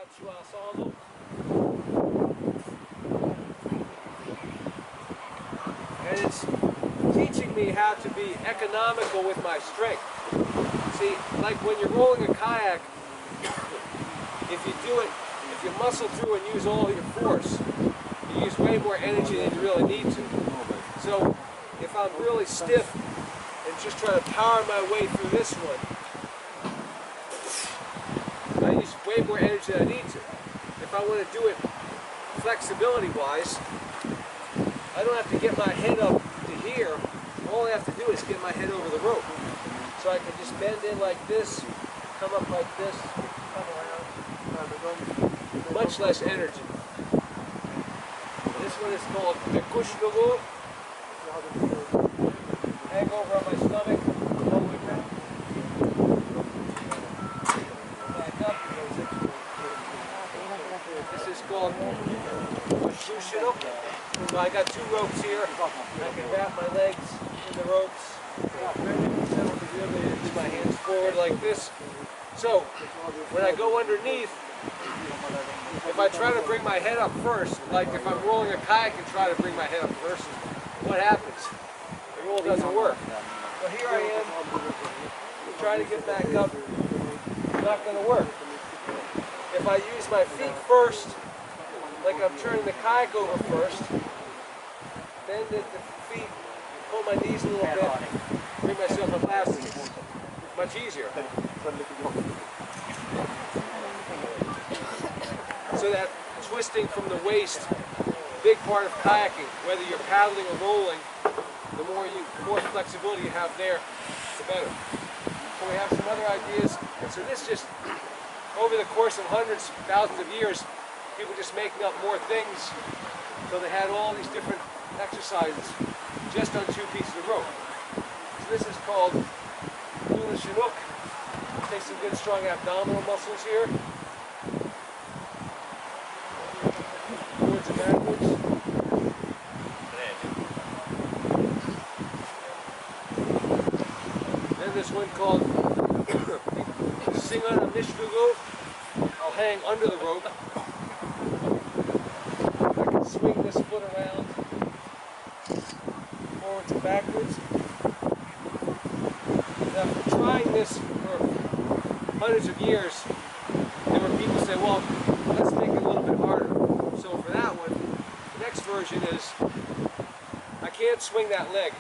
And it's teaching me how to be economical with my strength. See, like when you're rolling a kayak, if you muscle through and use all your force, you use way more energy than you really need to. So if I'm really stiff and just trying to power my way through this one, I use way more energy than I need to. If I want to do it flexibility-wise, I don't have to get my head up to here. All I have to do is get my head over the rope. So I can just bend in like this, come up like this, come around. Much less energy. This one is called the kushnavu. Hang over on my stomach, all the way down. Back up. This is called Shushinuk. So I got two ropes here. I can wrap my legs in the ropes. Use my hands forward like this. So when I go underneath, if I try to bring my head up first, like if I'm rolling a kayak and try to bring my head up first, what happens? The roll doesn't work. So here I am, trying to get back up. It's not going to work. If I use my feet first, like I'm turning the kayak over first, bend at the feet, pull my knees a little bit, bring myself up last. It's much easier. So that twisting from the waist, big part of kayaking, whether you're paddling or rolling, the more flexibility you have there, the better. So we have some other ideas. And so this just, over the course of hundreds, thousands of years, people just making up more things. So they had all these different exercises just on two pieces of rope. So this is called Hula Chinook. Take some good strong abdominal muscles here. Forwards and backwards. Then this one called Singan Mishfugu. I'll hang under the rope. I can swing this foot around. Forwards and backwards. Now, for trying this for hundreds of years, there were people who say, well, let's make it a little bit harder. So for that one, the next version is, I can't swing that leg.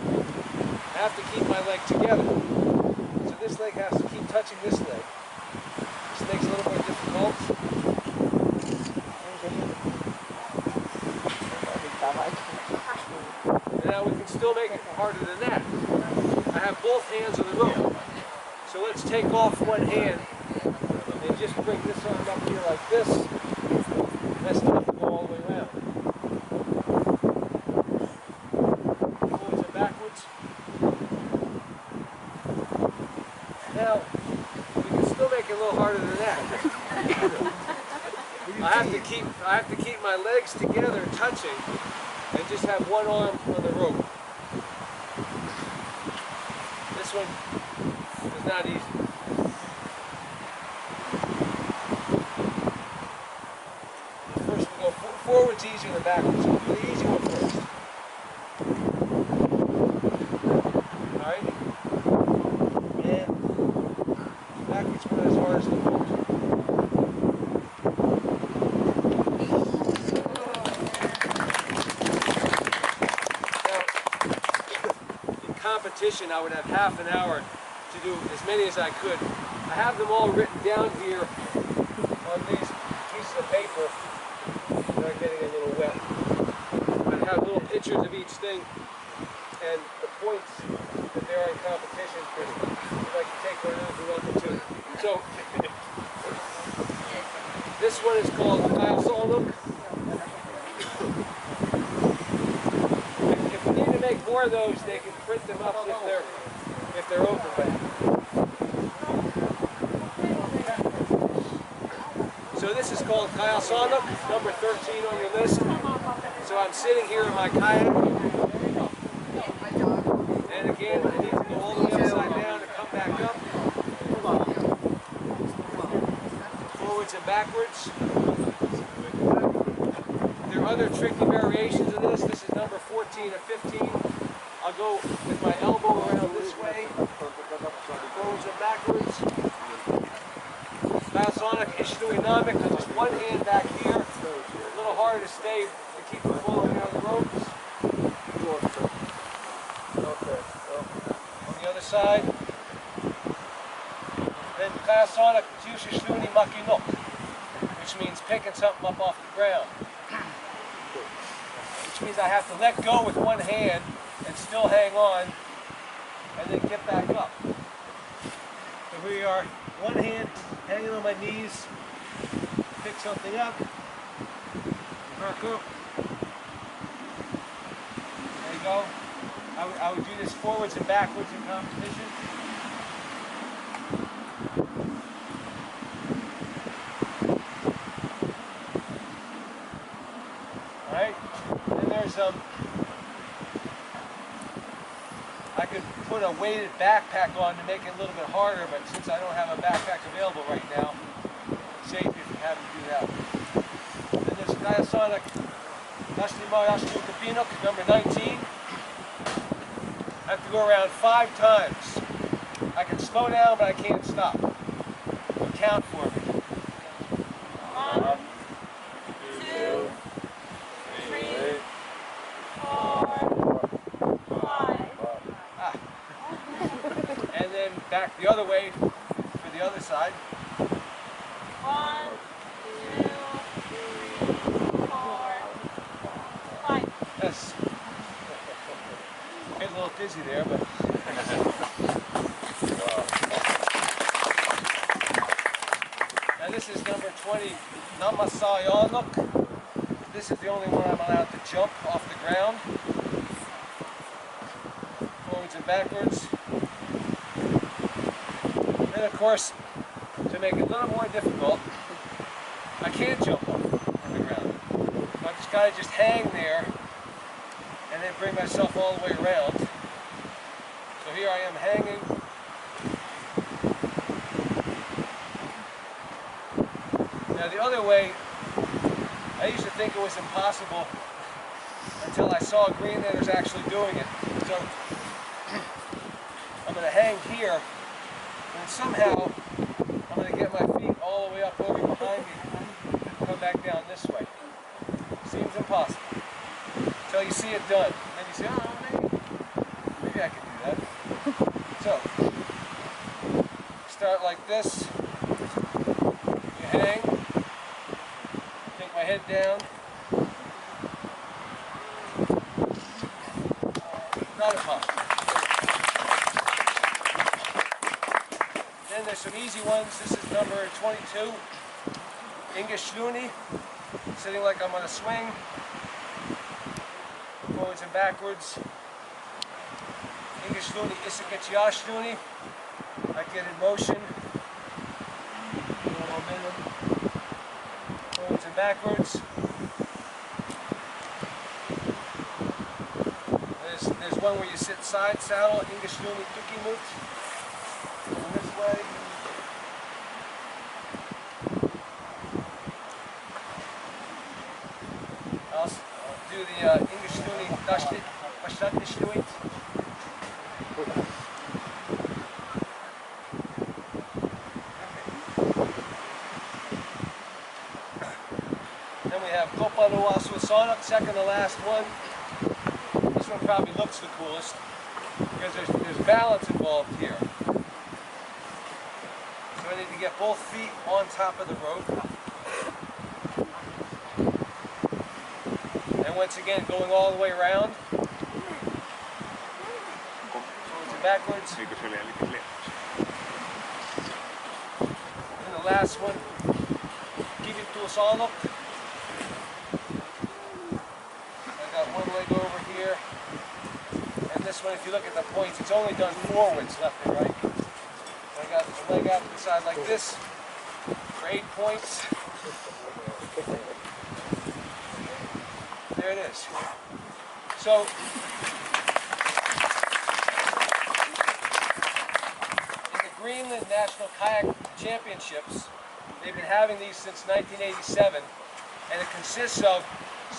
I have to keep my leg together. So this leg has to keep touching this leg. This makes it a little more difficult. And now we can still make it harder than that. I have both hands on the rope. So let's take off one hand and just bring this arm up here like this. That's enough to go all the way around. Forwards and backwards. Now, we can still make it a little harder than that. I have to keep my legs together touching and just have one arm on the rope. This one is not easy. First we go forwards easier than backwards. So the easy one first. Alright? And backwards one as hard as the forwards. Competition, I would have half an hour to do as many as I could. I have them all written down here on these pieces of paper. They're getting a little wet. I have little pictures of each thing and the points that they're in competition for. If I can take one of those, you're welcome to. So, this one is called Kyle. If we need to make more of those, they can print them up if they're open back. So this is called Kayak Gathering, number 13 on your list. So I'm sitting here in my kayak, and again I need to go all the way upside down and come back up, forwards and backwards. other tricky variations of this. This is number 14 or 15. I'll go with my elbow around this way, forwards and backwards. Diasonic Ishnuinamic, just one hand back here. A little harder to stay to keep from falling out of the ropes. On the other side. Then Diasonic Jushishnuni Makinok, which means picking something up off the ground. Which means I have to let go with one hand and still hang on and then get back up. So here we are, one hand hanging on my knees, pick something up, Hanko. There you go. I would do this forwards and backwards in competition. Alright, and there's I could put a weighted backpack on to make it a little bit harder, but since I don't have a backpack available right now, it's safe if you have to do that. Then there's Diasonic Kapinok, number 19. I have to go around 5 times. I can slow down, but I can't stop. So count for me. 1, 2, 3, 4, 5. And then back the other way for the other side. 1, 2, 3, 4, 5. Yes. Getting a little dizzy there, but. Now this is number 20, Namasayanok. This is the only one I'm allowed to jump off the ground. Forwards and backwards. And of course, to make it a little more difficult, I can't jump off the ground. So I just gotta hang there and then bring myself all the way around. So here I am hanging. Now the other way, I used to think it was impossible until I saw Greenlanders actually doing it. So I'm going to hang here, and somehow I'm going to get my feet all the way up over behind me and come back down this way. Seems impossible until you see it done. Then you say, oh, maybe I can do that. So start like this. You hang. Take my head down. Not impossible. Then there's some easy ones. This is number 22. Ingashluni. Sitting like I'm on a swing. Forwards and backwards. Ingashluni Isakachiashluni. I get in motion. A little momentum. Forwards and backwards. There's one where you sit side saddle, Ingashluni Tukimut. This way. I'll do the Ingashluni Dashtishnuit. Then we have Kopalua Suasanok, second to last one. This one probably looks the coolest because there's balance involved here. So I need to get both feet on top of the rope. And once again, going all the way around. Forwards and backwards. And the last one, Kivit Tuasanok. I got one leg over here. And this one, if you look at the points, it's only done forwards, left and right. I got the leg out to the side like this for 8 points. There it is. So, in the Greenland National Kayak Championships, they've been having these since 1987, and it consists of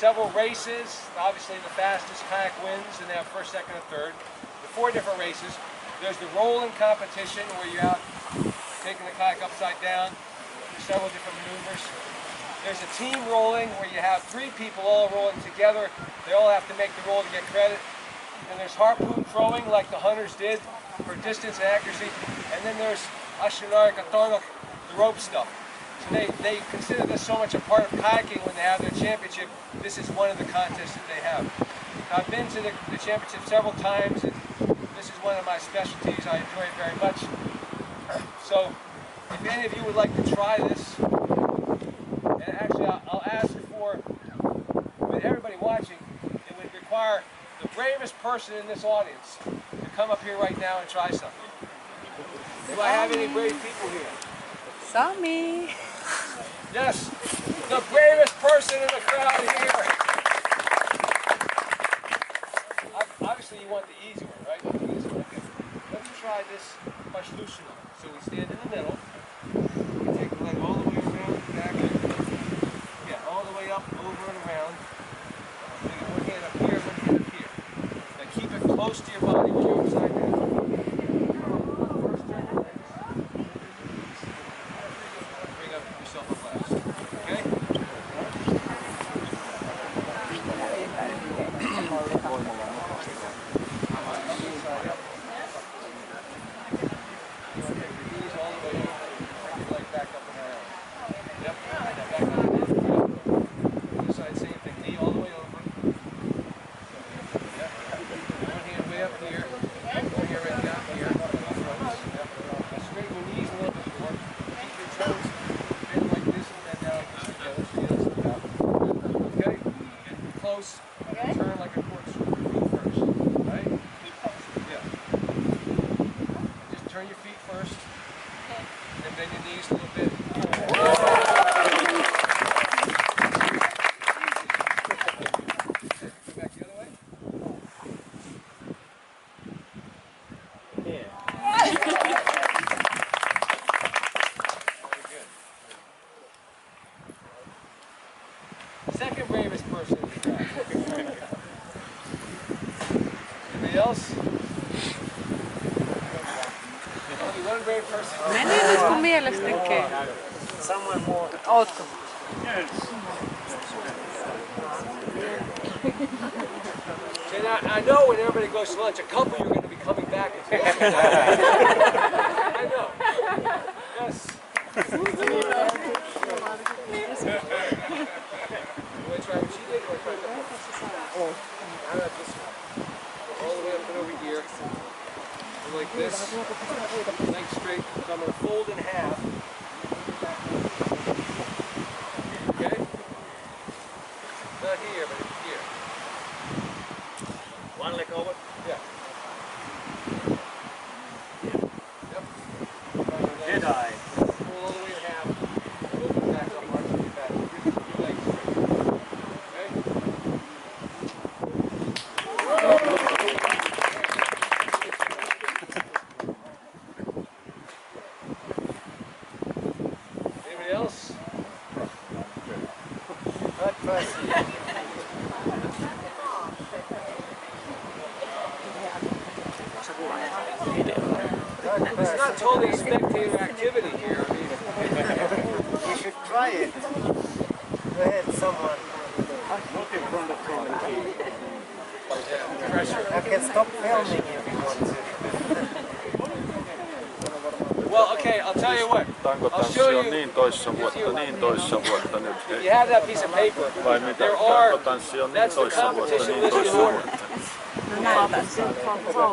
several races. Obviously the fastest kayak wins, and they have first, second, and third. The 4 different races. There's the rolling competition where you're out taking the kayak upside down. There's several different maneuvers. There's a team rolling where you have 3 people all rolling together. They all have to make the roll to get credit. And there's harpoon throwing like the hunters did for distance and accuracy. And then there's ashinar katonok, the rope stuff. So they consider this so much a part of kayaking when they have their championship. This is one of the contests that they have. I've been to the championship several times, and this is one of my specialties. I enjoy it very much. So if any of you would like to try this, and actually I'll ask for, with everybody watching, it would require the bravest person in this audience to come up here right now and try something. Do I have any brave people here? Sammy! Yes, the bravest person in the crowd here. Obviously you want the easy one, right? The easy one. Okay. Let's try this pashlushina. So we stand in the middle. We take the leg all the way around the back. Yeah, all the way up, over and around. We get one hand up here, one hand up here. Now keep it close to your body when you're upside down. First turn your legs. Bring up yourself up last. Okay? Turn like a corkscrew first, right? Yeah. Just turn your feet first, and bend your knees a little bit. Go back the other way. Yeah. Very good. Second bravest person in the crowd. Anybody else? Only one brave person. Meni nyt kun mielestä tekee. Someone more. Ootko? And I know when everybody goes to lunch, a couple you're going to be coming back. I know. Yes. You want to try what she did? You want to try that? Oh. How about this one? All the way up and over here. And like this. Legs straight. So I'm going to fold in half. Okay? Not here, but here. One leg over? Yeah. Yep. Did I? Pull all the way in half. Open back up, arch your back. Your legs straight. Okay? Anybody else? Third person. It's not totally a spectator activity here. I mean, You should try it. Go ahead, someone. Not in front of the yeah, pressure. I can stop filming if you want to. Well, okay, I'll tell you what. I'll show you. If you have that piece of paper, there are. That's the competition listed order.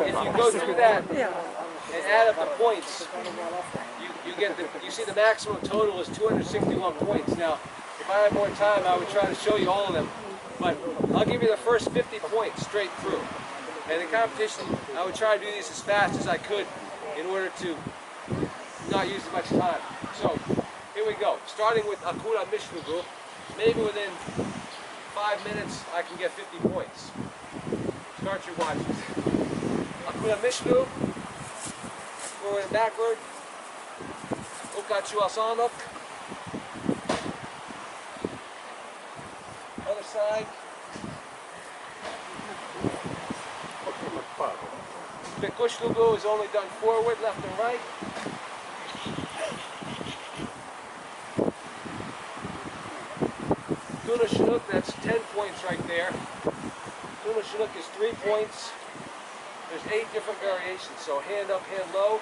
If you go through that and add up the points, you get you see the maximum total is 261 points. Now, if I had more time, I would try to show you all of them, but I'll give you the first 50 points straight through. And in competition, I would try to do these as fast as I could in order to not use as much time. So, here we go. Starting with Akura Mishlugu, maybe within 5 minutes I can get 50 points. Start your watches. Akura Mishlu, forward and backward. Ukachu Asanok. Other side. Vikushlugu is only done forward, left and right. Tuna Chinook, that's 10 points right there. Tuna Chinook is 3 points. There's 8 different variations, so hand up, hand low.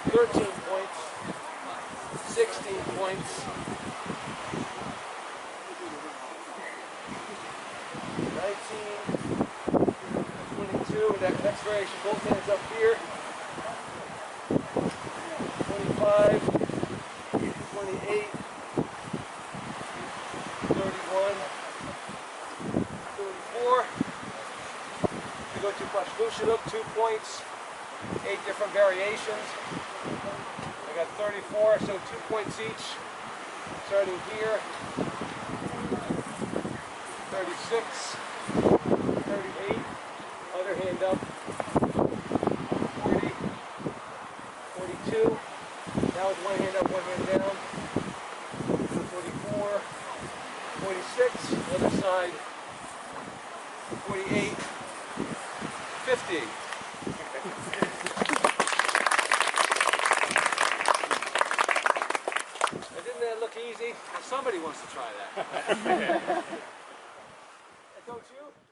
13 points. 16 points. 19, 22, and that next variation, both hands up here. 25, 28, 31, 34. We go to Pashkushiluk, 2 points, 8 different variations. I got 34, so 2 points each. Starting here, 36, 38, other hand up, 40, 42. Now with one hand up, one hand down. 44, 46, other side, 48, 50. Now, didn't that look easy? Somebody wants to try that. Don't you?